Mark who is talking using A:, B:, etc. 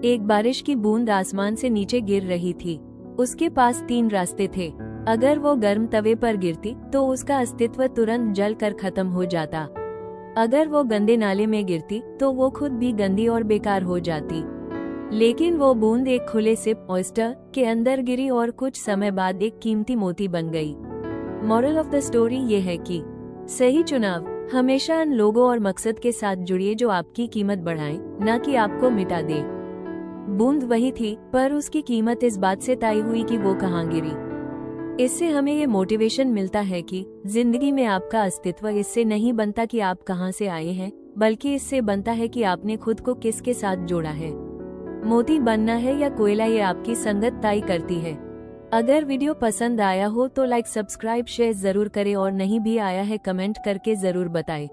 A: एक बारिश की बूंद आसमान से नीचे गिर रही थी। उसके पास 3 रास्ते थे। अगर वो गर्म तवे पर गिरती तो उसका अस्तित्व तुरंत जल कर खत्म हो जाता। अगर वो गंदे नाले में गिरती तो वो खुद भी गंदी और बेकार हो जाती। लेकिन वो बूंद एक खुले सिप ऑयस्टर के अंदर गिरी और कुछ समय बाद एक कीमती मोती बन गई। मॉरल ऑफ द स्टोरी ये है कि सही चुनाव हमेशा उन लोगों और मकसद के साथ जुड़िए जो आपकी कीमत बढ़ाएं, न कि आपको मिटा दे। बूंद वही थी, पर उसकी कीमत इस बात से तय हुई कि वो कहाँ गिरी। इससे हमें ये मोटिवेशन मिलता है कि जिंदगी में आपका अस्तित्व इससे नहीं बनता कि आप कहाँ से आए हैं, बल्कि इससे बनता है कि आपने खुद को किसके साथ जोड़ा है। मोती बनना है या कोयला, ये आपकी संगत तय करती है। अगर वीडियो पसंद आया हो तो लाइक, सब्सक्राइब, शेयर जरूर करें और नहीं भी आया है कमेंट करके जरूर बताएं।